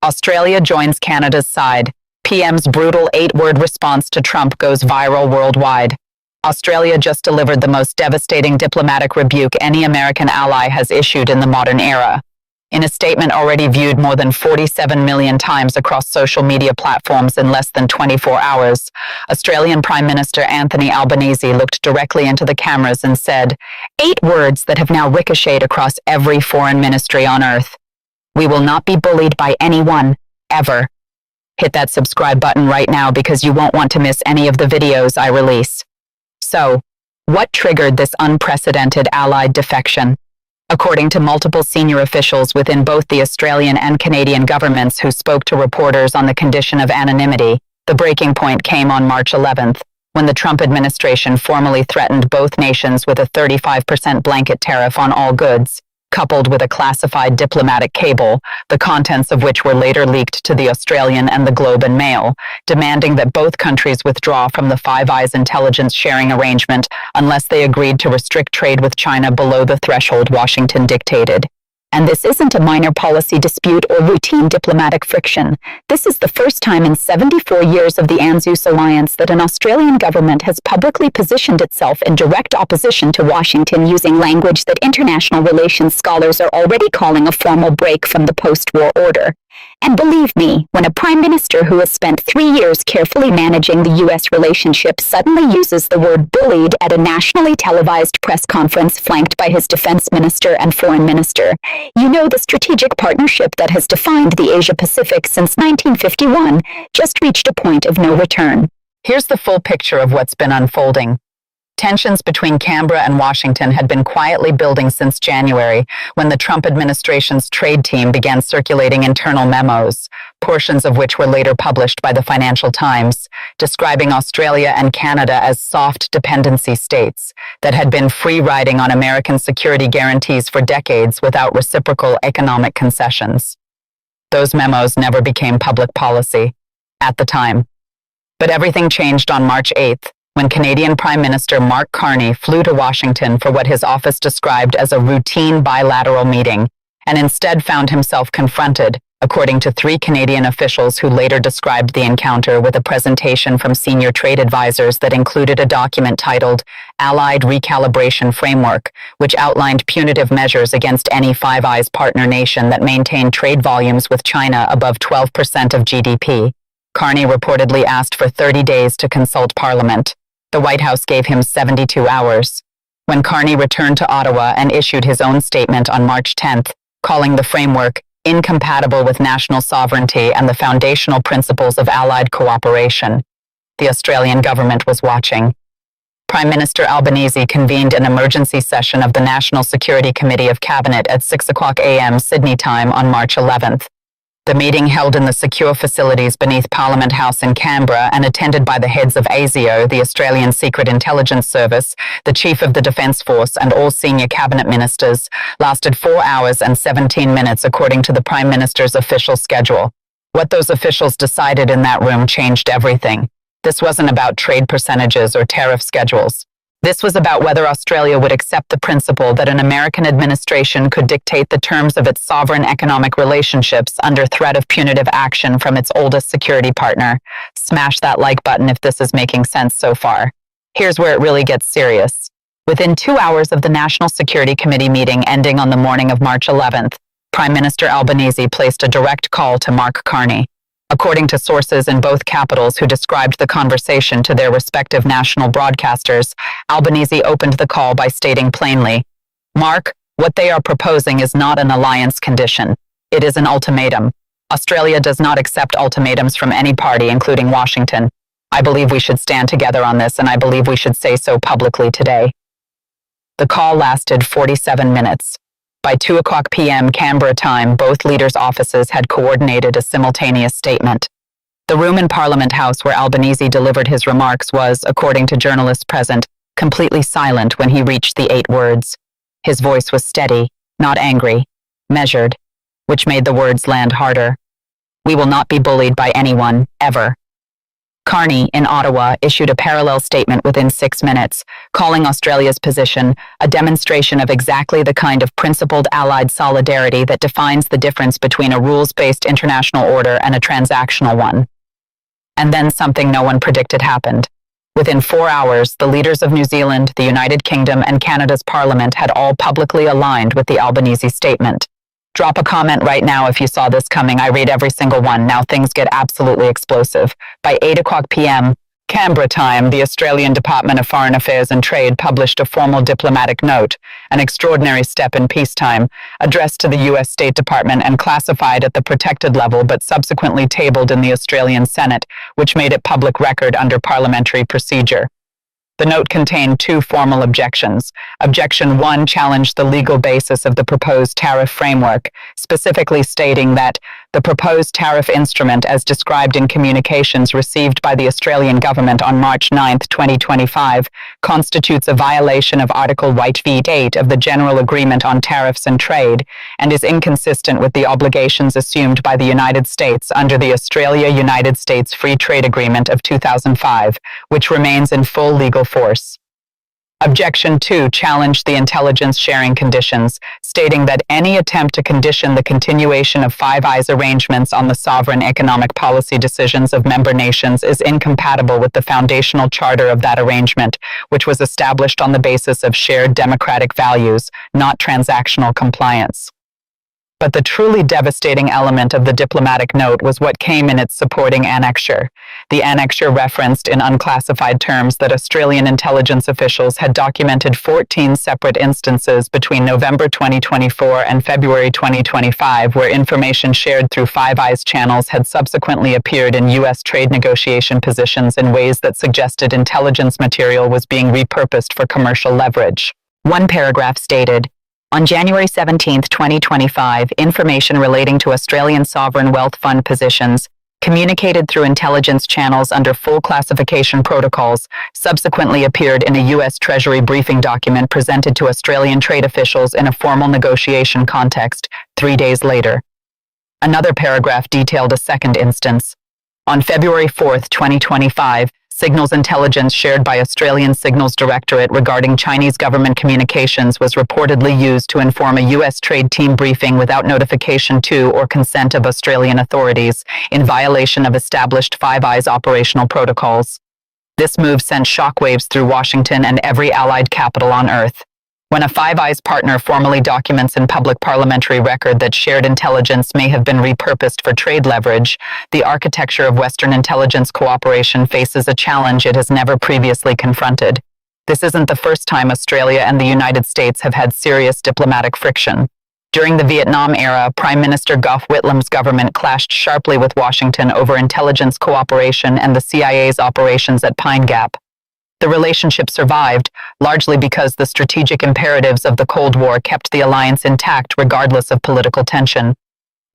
Australia joins Canada's side. PM's brutal 8-word response to Trump goes viral worldwide. Australia just delivered the most devastating diplomatic rebuke any American ally has issued in the modern era. In a statement already viewed more than 47 million times across social media platforms in less than 24 hours, Australian Prime Minister Anthony Albanese looked directly into the cameras and said, 8 words that have now ricocheted across every foreign ministry on earth. We will not be bullied by anyone, ever. Hit that subscribe button right now because you won't want to miss any of the videos I release. So, what triggered this unprecedented Allied defection? According to multiple senior officials within both the Australian and Canadian governments who spoke to reporters on the condition of anonymity, the breaking point came on March 11th, when the Trump administration formally threatened both nations with a 35% blanket tariff on all goods, coupled with a classified diplomatic cable, the contents of which were later leaked to the Australian and the Globe and Mail, demanding that both countries withdraw from the Five Eyes intelligence sharing arrangement unless they agreed to restrict trade with China below the threshold Washington dictated. And this isn't a minor policy dispute or routine diplomatic friction. This is the first time in 74 years of the ANZUS alliance that an Australian government has publicly positioned itself in direct opposition to Washington using language that international relations scholars are already calling a formal break from the post-war order. And believe me, when a prime minister who has spent 3 years carefully managing the U.S. relationship suddenly uses the word bullied at a nationally televised press conference flanked by his defense minister and foreign minister, you know the strategic partnership that has defined the Asia-Pacific since 1951 just reached a point of no return. Here's the full picture of what's been unfolding. Tensions between Canberra and Washington had been quietly building since January, when the Trump administration's trade team began circulating internal memos, portions of which were later published by the Financial Times, describing Australia and Canada as soft dependency states that had been free-riding on American security guarantees for decades without reciprocal economic concessions. Those memos never became public policy at the time. But everything changed on March 8th, when Canadian Prime Minister Mark Carney flew to Washington for what his office described as a routine bilateral meeting, and instead found himself confronted, according to 3 Canadian officials who later described the encounter, with a presentation from senior trade advisors that included a document titled Allied Recalibration Framework, which outlined punitive measures against any Five Eyes partner nation that maintained trade volumes with China above 12% of GDP. Carney reportedly asked for 30 days to consult Parliament. The White House gave him 72 hours. When Carney returned to Ottawa and issued his own statement on March 10th, calling the framework incompatible with national sovereignty and the foundational principles of Allied cooperation, the Australian government was watching. Prime Minister Albanese convened an emergency session of the National Security Committee of Cabinet at 6:00 a.m. Sydney time on March 11th. The meeting, held in the secure facilities beneath Parliament House in Canberra and attended by the heads of ASIO, the Australian Secret Intelligence Service, the Chief of the Defence Force, and all senior cabinet ministers, lasted 4 hours and 17 minutes according to the Prime Minister's official schedule. What those officials decided in that room changed everything. This wasn't about trade percentages or tariff schedules. This was about whether Australia would accept the principle that an American administration could dictate the terms of its sovereign economic relationships under threat of punitive action from its oldest security partner. Smash that like button if this is making sense so far. Here's where it really gets serious. Within 2 hours of the National Security Committee meeting ending on the morning of March 11th, Prime Minister Albanese placed a direct call to Mark Carney. According to sources in both capitals who described the conversation to their respective national broadcasters, Albanese opened the call by stating plainly, "Mark, what they are proposing is not an alliance condition. It is an ultimatum. Australia does not accept ultimatums from any party, including Washington. I believe we should stand together on this, and I believe we should say so publicly today." The call lasted 47 minutes. By 2:00 p.m. Canberra time, both leaders' offices had coordinated a simultaneous statement. The room in Parliament House where Albanese delivered his remarks was, according to journalists present, completely silent when he reached the 8 words. His voice was steady, not angry, measured, which made the words land harder. "We will not be bullied by anyone, ever." Carney, in Ottawa, issued a parallel statement within 6 minutes, calling Australia's position a demonstration of exactly the kind of principled allied solidarity that defines the difference between a rules-based international order and a transactional one. And then something no one predicted happened. Within 4 hours, the leaders of New Zealand, the United Kingdom, and Canada's Parliament had all publicly aligned with the Albanese statement. Drop a comment right now if you saw this coming. I read every single one. Now things get absolutely explosive. By 8:00 p.m., Canberra time, the Australian Department of Foreign Affairs and Trade published a formal diplomatic note, an extraordinary step in peacetime, addressed to the U.S. State Department and classified at the protected level but subsequently tabled in the Australian Senate, which made it public record under parliamentary procedure. The note contained 2 formal objections. Objection 1 challenged the legal basis of the proposed tariff framework, specifically stating that the proposed tariff instrument, as described in communications received by the Australian government on March 9, 2025, constitutes a violation of Article 8 of the General Agreement on Tariffs and Trade and is inconsistent with the obligations assumed by the United States under the Australia-United States Free Trade Agreement of 2005, which remains in full legal force. Objection 2 challenged the intelligence sharing conditions, stating that any attempt to condition the continuation of Five Eyes arrangements on the sovereign economic policy decisions of member nations is incompatible with the foundational charter of that arrangement, which was established on the basis of shared democratic values, not transactional compliance. But the truly devastating element of the diplomatic note was what came in its supporting annexure. The annexure referenced in unclassified terms that Australian intelligence officials had documented 14 separate instances between November 2024 and February 2025 where information shared through Five Eyes channels had subsequently appeared in U.S. trade negotiation positions in ways that suggested intelligence material was being repurposed for commercial leverage. One paragraph stated, "On January 17, 2025, information relating to Australian sovereign wealth fund positions, communicated through intelligence channels under full classification protocols, subsequently appeared in a U.S. Treasury briefing document presented to Australian trade officials in a formal negotiation context 3 days later." Another paragraph detailed a second instance. On February 4, 2025, signals intelligence shared by Australian Signals Directorate regarding Chinese government communications was reportedly used to inform a U.S. trade team briefing without notification to or consent of Australian authorities, in violation of established Five Eyes operational protocols. This move sent shockwaves through Washington and every allied capital on Earth. When a Five Eyes partner formally documents in public parliamentary record that shared intelligence may have been repurposed for trade leverage, the architecture of Western intelligence cooperation faces a challenge it has never previously confronted. This isn't the first time Australia and the United States have had serious diplomatic friction. During the Vietnam era, Prime Minister Gough Whitlam's government clashed sharply with Washington over intelligence cooperation and the CIA's operations at Pine Gap. The relationship survived, largely because the strategic imperatives of the Cold War kept the alliance intact regardless of political tension.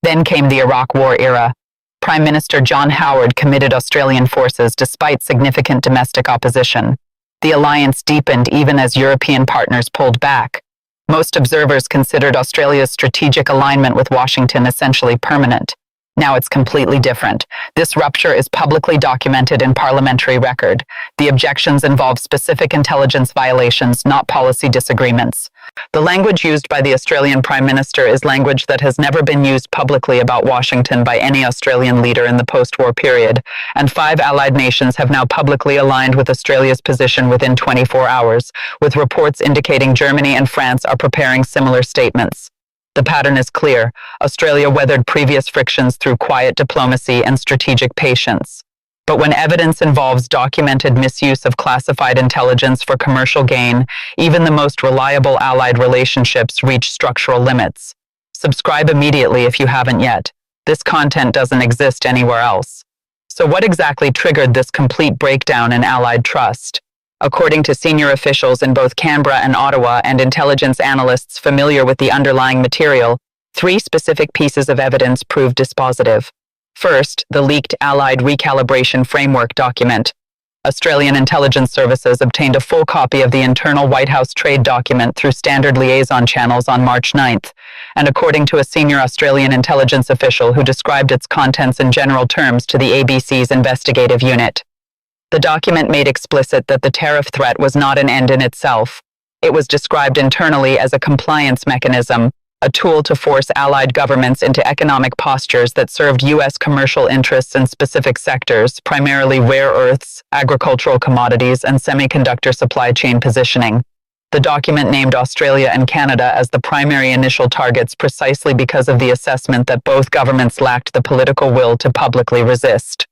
Then came the Iraq War era. Prime Minister John Howard committed Australian forces despite significant domestic opposition. The alliance deepened even as European partners pulled back. Most observers considered Australia's strategic alignment with Washington essentially permanent. Now it's completely different. This rupture is publicly documented in parliamentary record. The objections involve specific intelligence violations, not policy disagreements. The language used by the Australian Prime Minister is language that has never been used publicly about Washington by any Australian leader in the post-war period, and 5 allied nations have now publicly aligned with Australia's position within 24 hours, with reports indicating Germany and France are preparing similar statements. The pattern is clear. Australia weathered previous frictions through quiet diplomacy and strategic patience. But when evidence involves documented misuse of classified intelligence for commercial gain, even the most reliable allied relationships reach structural limits. Subscribe immediately if you haven't yet. This content doesn't exist anywhere else. So what exactly triggered this complete breakdown in allied trust? According to senior officials in both Canberra and Ottawa and intelligence analysts familiar with the underlying material, 3 specific pieces of evidence proved dispositive. First, the leaked Allied Recalibration Framework document. Australian intelligence services obtained a full copy of the internal White House trade document through standard liaison channels on March 9th, and according to a senior Australian intelligence official who described its contents in general terms to the ABC's investigative unit. The document made explicit that the tariff threat was not an end in itself. It was described internally as a compliance mechanism, a tool to force allied governments into economic postures that served U.S. commercial interests in specific sectors, primarily rare earths, agricultural commodities, and semiconductor supply chain positioning. The document named Australia and Canada as the primary initial targets precisely because of the assessment that both governments lacked the political will to publicly resist.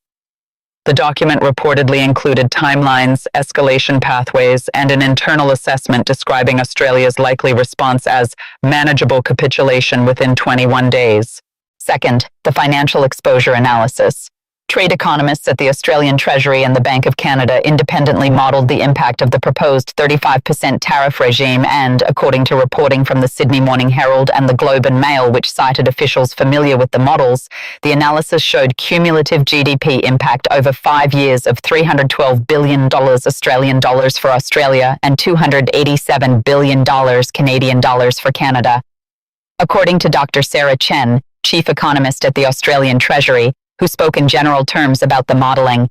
The document reportedly included timelines, escalation pathways, and an internal assessment describing Australia's likely response as manageable capitulation within 21 days. Second, the financial exposure analysis. Trade economists at the Australian Treasury and the Bank of Canada independently modeled the impact of the proposed 35% tariff regime and, according to reporting from the Sydney Morning Herald and the Globe and Mail, which cited officials familiar with the models, the analysis showed cumulative GDP impact over 5 years of $312 billion Australian dollars for Australia and $287 billion Canadian dollars for Canada. According to Dr. Sarah Chen, chief economist at the Australian Treasury, who spoke in general terms about the modeling,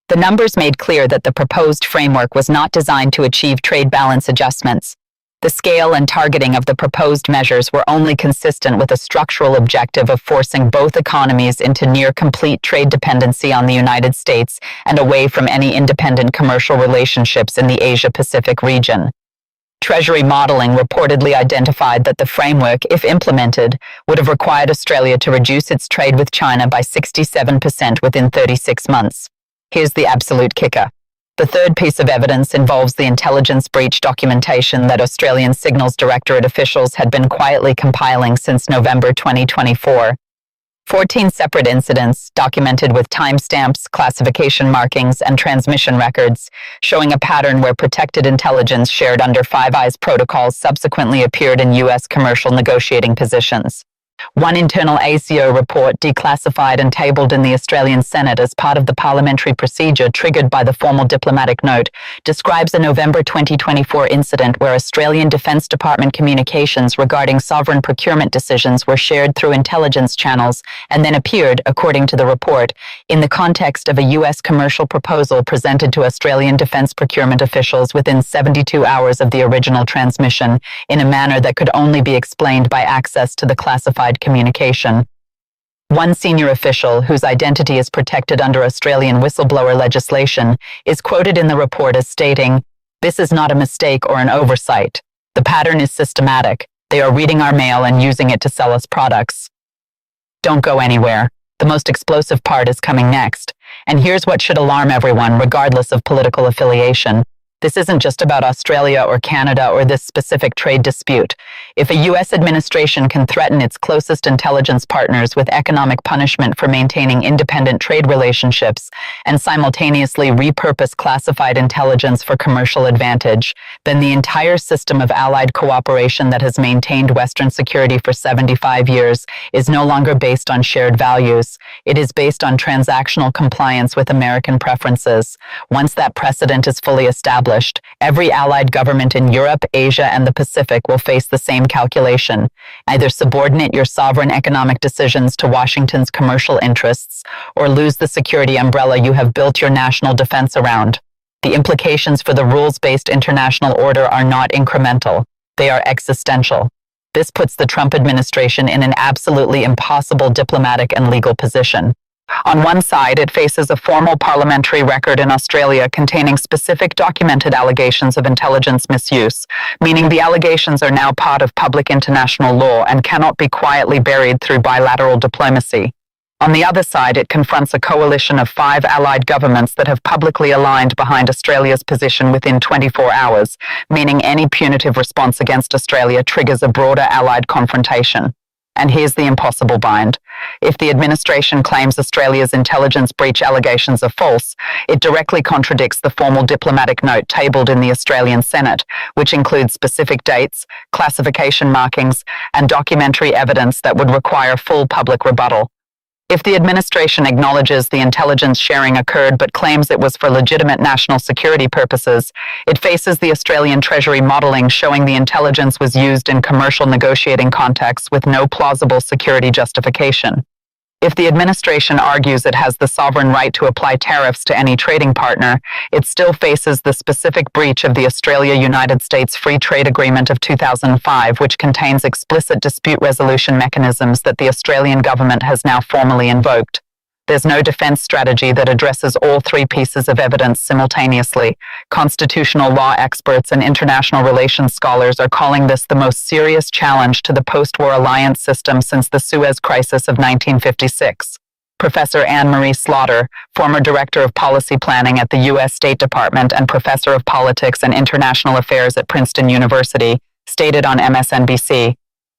the numbers made clear that the proposed framework was not designed to achieve trade balance adjustments. The scale and targeting of the proposed measures were only consistent with a structural objective of forcing both economies into near-complete trade dependency on the United States and away from any independent commercial relationships in the Asia-Pacific region. Treasury modeling reportedly identified that the framework, if implemented, would have required Australia to reduce its trade with China by 67% within 36 months. Here's the absolute kicker. The third piece of evidence involves the intelligence breach documentation that Australian Signals Directorate officials had been quietly compiling since November 2024. 14 separate incidents, documented with timestamps, classification markings, and transmission records, showing a pattern where protected intelligence shared under Five Eyes protocols subsequently appeared in U.S. commercial negotiating positions. One internal ACO report, declassified and tabled in the Australian Senate as part of the parliamentary procedure triggered by the formal diplomatic note, describes a November 2024 incident where Australian Defence Department communications regarding sovereign procurement decisions were shared through intelligence channels and then appeared, according to the report, in the context of a U.S. commercial proposal presented to Australian defence procurement officials within 72 hours of the original transmission, in a manner that could only be explained by access to the classified communication. One senior official, whose identity is protected under Australian whistleblower legislation, is quoted in the report as stating, "This is not a mistake or an oversight. The pattern is systematic. They are reading our mail and using it to sell us products." Don't go anywhere. The most explosive part is coming next. And here's what should alarm everyone, regardless of political affiliation. This isn't just about Australia or Canada or this specific trade dispute. If a U.S. administration can threaten its closest intelligence partners with economic punishment for maintaining independent trade relationships and simultaneously repurpose classified intelligence for commercial advantage, then the entire system of allied cooperation that has maintained Western security for 75 years is no longer based on shared values. It is based on transactional compliance with American preferences. Once that precedent is fully established, every allied government in Europe, Asia, and the Pacific will face the same calculation. Either subordinate your sovereign economic decisions to Washington's commercial interests, or lose the security umbrella you have built your national defense around. The implications for the rules-based international order are not incremental. They are existential. This puts the Trump administration in an absolutely impossible diplomatic and legal position. On one side, it faces a formal parliamentary record in Australia containing specific documented allegations of intelligence misuse, meaning the allegations are now part of public international law and cannot be quietly buried through bilateral diplomacy. On the other side, it confronts a coalition of 5 allied governments that have publicly aligned behind Australia's position within 24 hours, meaning any punitive response against Australia triggers a broader allied confrontation. And here's the impossible bind. If the administration claims Australia's intelligence breach allegations are false, it directly contradicts the formal diplomatic note tabled in the Australian Senate, which includes specific dates, classification markings, and documentary evidence that would require full public rebuttal. If the administration acknowledges the intelligence sharing occurred but claims it was for legitimate national security purposes, it faces the Australian Treasury modelling showing the intelligence was used in commercial negotiating contexts with no plausible security justification. If the administration argues it has the sovereign right to apply tariffs to any trading partner, it still faces the specific breach of the Australia-United States Free Trade Agreement of 2005, which contains explicit dispute resolution mechanisms that the Australian government has now formally invoked. There's no defense strategy that addresses all three pieces of evidence simultaneously. Constitutional law experts and international relations scholars are calling this the most serious challenge to the post-war alliance system since the Suez Crisis of 1956. Professor Anne-Marie Slaughter, former director of policy planning at the U.S. State Department and professor of politics and international affairs at Princeton University, stated on MSNBC,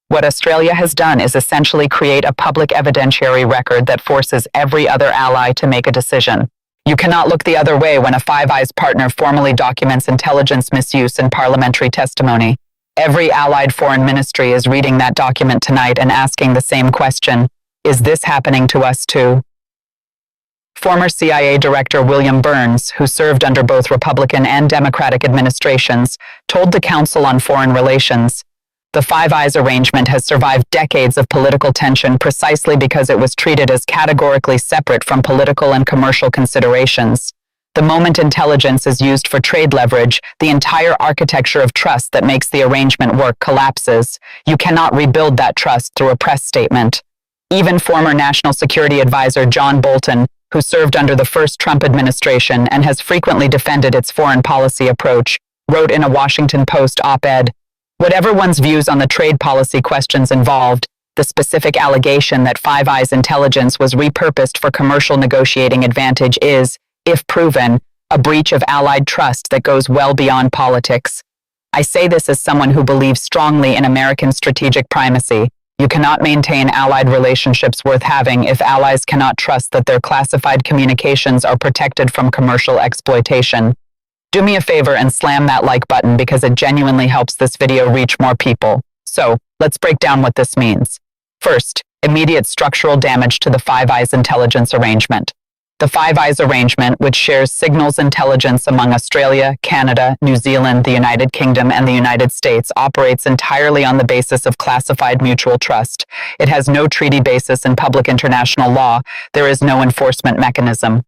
"What Australia has done is essentially create a public evidentiary record that forces every other ally to make a decision. You cannot look the other way when a Five Eyes partner formally documents intelligence misuse in parliamentary testimony. Every allied foreign ministry is reading that document tonight and asking the same question, is this happening to us too?" Former CIA Director William Burns, who served under both Republican and Democratic administrations, told the Council on Foreign Relations, "The Five Eyes arrangement has survived decades of political tension precisely because it was treated as categorically separate from political and commercial considerations. The moment intelligence is used for trade leverage, the entire architecture of trust that makes the arrangement work collapses. You cannot rebuild that trust through a press statement." Even former National Security Advisor John Bolton, who served under the first Trump administration and has frequently defended its foreign policy approach, wrote in a Washington Post op-ed, "Whatever one's views on the trade policy questions involved, the specific allegation that Five Eyes intelligence was repurposed for commercial negotiating advantage is, if proven, a breach of allied trust that goes well beyond politics. I say this as someone who believes strongly in American strategic primacy. You cannot maintain allied relationships worth having if allies cannot trust that their classified communications are protected from commercial exploitation. Do me a favor and slam that like button because it genuinely helps this video reach more people. So, let's break down what this means. First, immediate structural damage to the Five Eyes intelligence arrangement. The Five Eyes arrangement, which shares signals intelligence among Australia, Canada, New Zealand, the United Kingdom, and the United States, operates entirely on the basis of classified mutual trust. It has no treaty basis in public international law. There is no enforcement mechanism.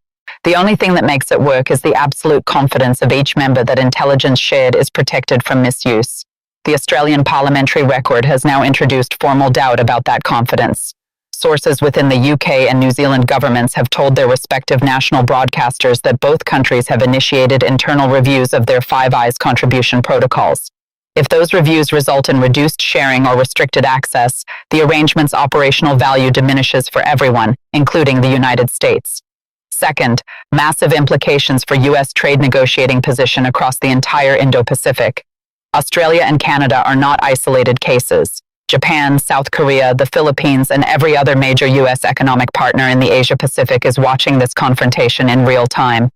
The only thing that makes it work is the absolute confidence of each member that intelligence shared is protected from misuse. The Australian parliamentary record has now introduced formal doubt about that confidence. Sources within the UK and New Zealand governments have told their respective national broadcasters that both countries have initiated internal reviews of their Five Eyes contribution protocols. If those reviews result in reduced sharing or restricted access, the arrangement's operational value diminishes for everyone, including the United States. Second, massive implications for U.S. trade negotiating position across the entire Indo-Pacific. Australia and Canada are not isolated cases. Japan, South Korea, the Philippines, and every other major U.S. economic partner in the Asia-Pacific is watching this confrontation in real time.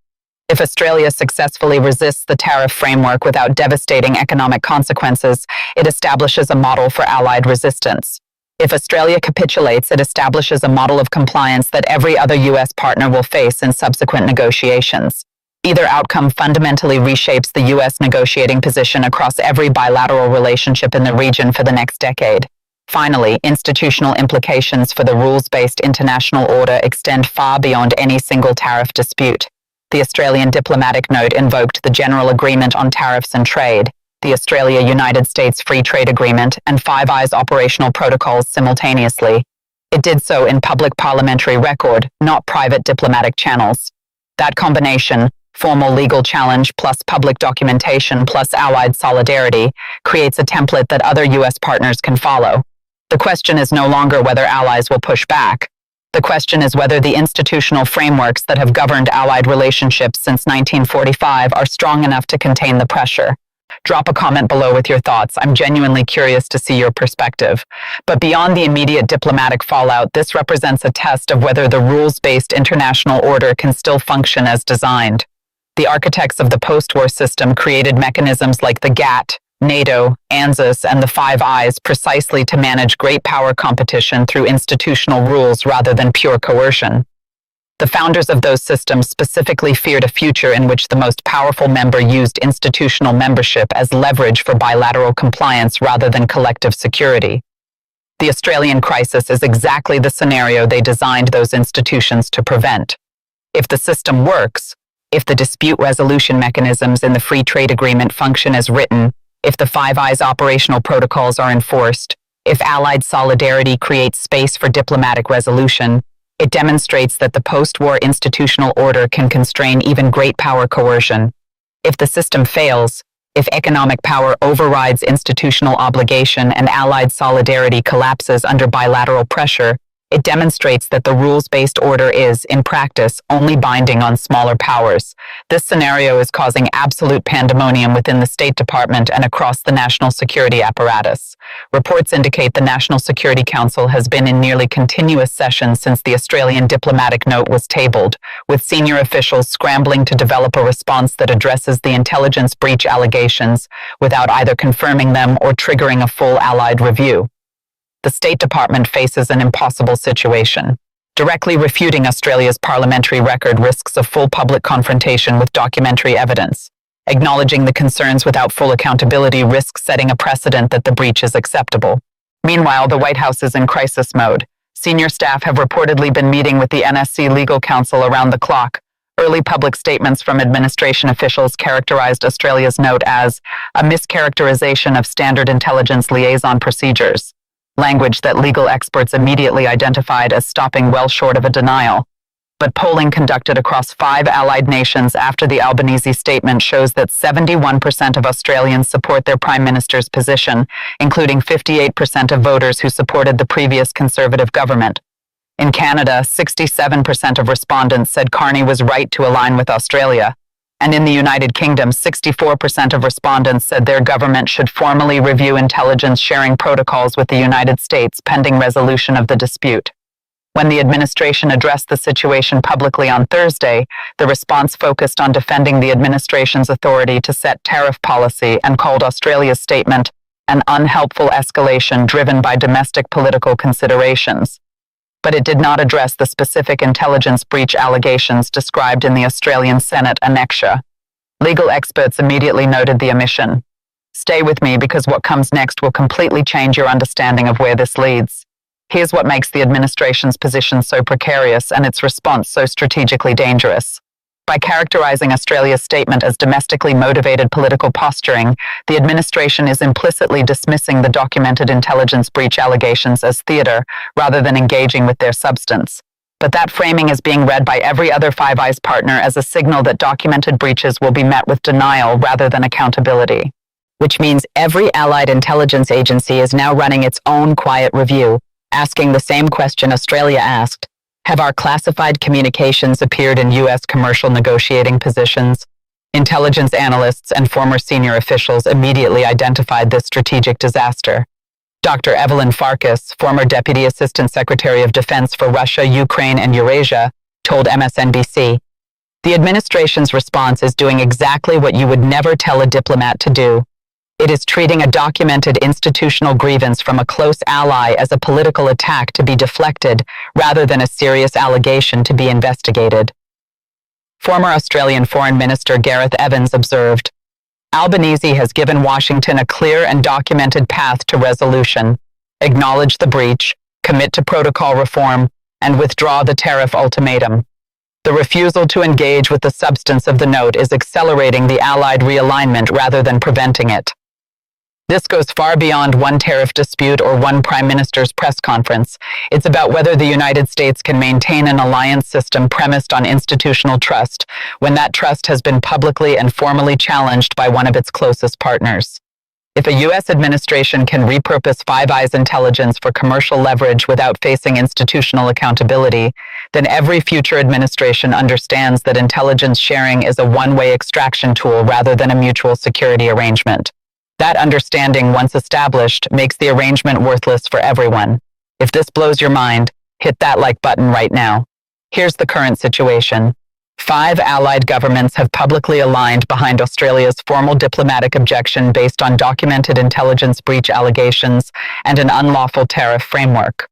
If Australia successfully resists the tariff framework without devastating economic consequences, it establishes a model for allied resistance. If Australia capitulates, it establishes a model of compliance that every other U.S. partner will face in subsequent negotiations. Either outcome fundamentally reshapes the U.S. negotiating position across every bilateral relationship in the region for the next decade. Finally, institutional implications for the rules-based international order extend far beyond any single tariff dispute. The Australian diplomatic note invoked the General Agreement on Tariffs and Trade, the Australia-United States Free Trade Agreement, and Five Eyes operational protocols simultaneously. It did so in public parliamentary record, not private diplomatic channels. That combination, formal legal challenge plus public documentation plus allied solidarity, creates a template that other U.S. partners can follow. The question is no longer whether allies will push back. The question is whether the institutional frameworks that have governed allied relationships since 1945 are strong enough to contain the pressure. Drop a comment below with your thoughts. I'm genuinely curious to see your perspective. But beyond the immediate diplomatic fallout, this represents a test of whether the rules-based international order can still function as designed. The architects of the post-war system created mechanisms like the GATT, NATO, ANZUS, and the Five Eyes precisely to manage great power competition through institutional rules rather than pure coercion. The founders of those systems specifically feared a future in which the most powerful member used institutional membership as leverage for bilateral compliance rather than collective security. The Australian crisis is exactly the scenario they designed those institutions to prevent. If the system works, if the dispute resolution mechanisms in the free trade agreement function as written, if the Five Eyes operational protocols are enforced, if Allied solidarity creates space for diplomatic resolution, it demonstrates that the post-war institutional order can constrain even great power coercion. If the system fails, if economic power overrides institutional obligation and Allied solidarity collapses under bilateral pressure, it demonstrates that the rules-based order is, in practice, only binding on smaller powers. This scenario is causing absolute pandemonium within the State Department and across the national security apparatus. Reports indicate the National Security Council has been in nearly continuous session since the Australian diplomatic note was tabled, with senior officials scrambling to develop a response that addresses the intelligence breach allegations without either confirming them or triggering a full Allied review. The State Department faces an impossible situation. Directly refuting Australia's parliamentary record risks a full public confrontation with documentary evidence. Acknowledging the concerns without full accountability risks setting a precedent that the breach is acceptable. Meanwhile, the White House is in crisis mode. Senior staff have reportedly been meeting with the NSC legal counsel around the clock. Early public statements from administration officials characterized Australia's note as a mischaracterization of standard intelligence liaison procedures. Language that legal experts immediately identified as stopping well short of a denial. But polling conducted across 5 allied nations after the Albanese statement shows that 71% of Australians support their Prime Minister's position, including 58% of voters who supported the previous Conservative government. In Canada, 67% of respondents said Carney was right to align with Australia. And in the United Kingdom, 64% of respondents said their government should formally review intelligence sharing protocols with the United States pending resolution of the dispute. When the administration addressed the situation publicly on Thursday, the response focused on defending the administration's authority to set tariff policy and called Australia's statement an unhelpful escalation driven by domestic political considerations. But it did not address the specific intelligence breach allegations described in the Australian Senate annexure. Legal experts immediately noted the omission. Stay with me because what comes next will completely change your understanding of where this leads. Here's what makes the administration's position so precarious and its response so strategically dangerous. By characterizing Australia's statement as domestically motivated political posturing, the administration is implicitly dismissing the documented intelligence breach allegations as theater rather than engaging with their substance. But that framing is being read by every other Five Eyes partner as a signal that documented breaches will be met with denial rather than accountability. Which means every allied intelligence agency is now running its own quiet review, asking the same question Australia asked. Have our classified communications appeared in U.S. commercial negotiating positions? Intelligence analysts and former senior officials immediately identified this strategic disaster. Dr. Evelyn Farkas, former Deputy Assistant Secretary of Defense for Russia, Ukraine, and Eurasia, told MSNBC, "The administration's response is doing exactly what you would never tell a diplomat to do. It is treating a documented institutional grievance from a close ally as a political attack to be deflected, rather than a serious allegation to be investigated." Former Australian Foreign Minister Gareth Evans observed, "Albanese has given Washington a clear and documented path to resolution. Acknowledge the breach, commit to protocol reform, and withdraw the tariff ultimatum. The refusal to engage with the substance of the note is accelerating the Allied realignment rather than preventing it." This goes far beyond one tariff dispute or one prime minister's press conference. It's about whether the United States can maintain an alliance system premised on institutional trust when that trust has been publicly and formally challenged by one of its closest partners. If a U.S. administration can repurpose Five Eyes intelligence for commercial leverage without facing institutional accountability, then every future administration understands that intelligence sharing is a one-way extraction tool rather than a mutual security arrangement. That understanding, once established, makes the arrangement worthless for everyone. If this blows your mind, hit that like button right now. Here's the current situation. 5 allied governments have publicly aligned behind Australia's formal diplomatic objection based on documented intelligence breach allegations and an unlawful tariff framework.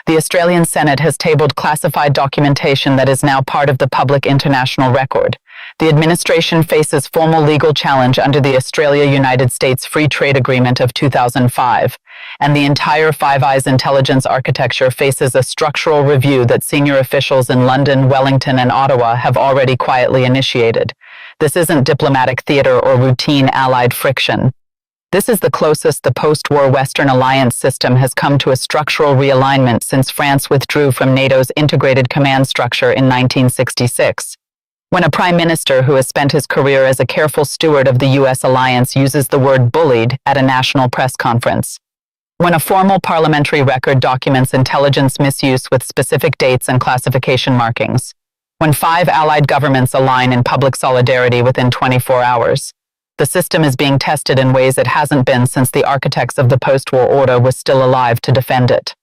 The Australian Senate has tabled classified documentation that is now part of the public international record. The administration faces formal legal challenge under the Australia-United States Free Trade Agreement of 2005, and the entire Five Eyes intelligence architecture faces a structural review that senior officials in London, Wellington, and Ottawa have already quietly initiated. This isn't diplomatic theater or routine allied friction. This is the closest the post-war Western alliance system has come to a structural realignment since France withdrew from NATO's integrated command structure in 1966. When a prime minister who has spent his career as a careful steward of the U.S. alliance uses the word bullied at a national press conference. When a formal parliamentary record documents intelligence misuse with specific dates and classification markings. When 5 allied governments align in public solidarity within 24 hours. The system is being tested in ways it hasn't been since the architects of the post-war order were still alive to defend it.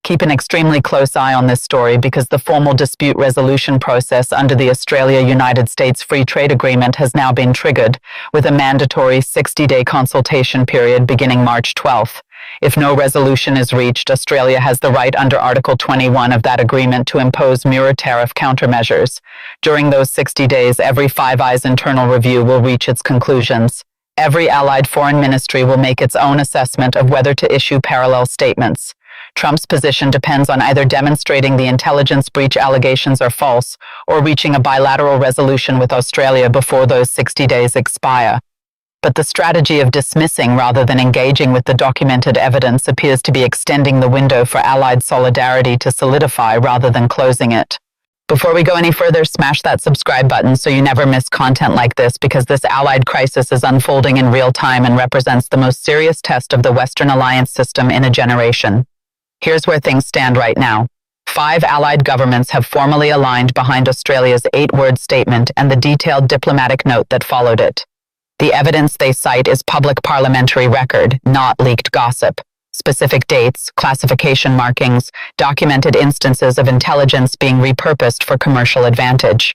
Keep an extremely close eye on this story because the formal dispute resolution process under the Australia-United States Free Trade Agreement has now been triggered, with a mandatory 60-day consultation period beginning March 12th. If no resolution is reached, Australia has the right under Article 21 of that agreement to impose mirror tariff countermeasures. During those 60 days, every Five Eyes internal review will reach its conclusions. Every allied foreign ministry will make its own assessment of whether to issue parallel statements. Trump's position depends on either demonstrating the intelligence breach allegations are false or reaching a bilateral resolution with Australia before those 60 days expire. But the strategy of dismissing rather than engaging with the documented evidence appears to be extending the window for allied solidarity to solidify rather than closing it. Before we go any further, smash that subscribe button so you never miss content like this because this allied crisis is unfolding in real time and represents the most serious test of the Western alliance system in a generation. Here's where things stand right now. 5 allied governments have formally aligned behind Australia's 8-word statement and the detailed diplomatic note that followed it. The evidence they cite is public parliamentary record, not leaked gossip. Specific dates, classification markings, documented instances of intelligence being repurposed for commercial advantage.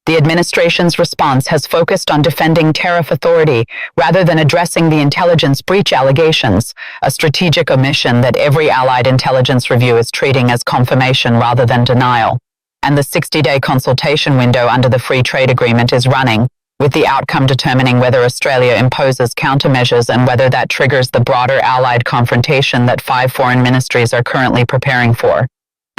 The administration's response has focused on defending tariff authority rather than addressing the intelligence breach allegations, a strategic omission that every allied intelligence review is treating as confirmation rather than denial. And the 60-day consultation window under the Free Trade Agreement is running, with the outcome determining whether Australia imposes countermeasures and whether that triggers the broader allied confrontation that 5 foreign ministries are currently preparing for.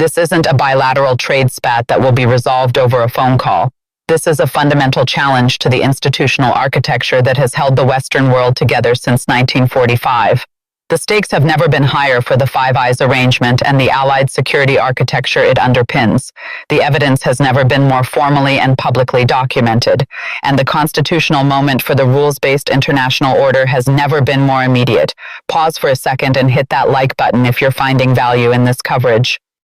This isn't a bilateral trade spat that will be resolved over a phone call. This is a fundamental challenge to the institutional architecture that has held the Western world together since 1945. The stakes have never been higher for the Five Eyes arrangement and the allied security architecture it underpins. The evidence has never been more formally and publicly documented, and the constitutional moment for the rules-based international order has never been more immediate. Pause for a second and hit that like button if you're finding value in this coverage.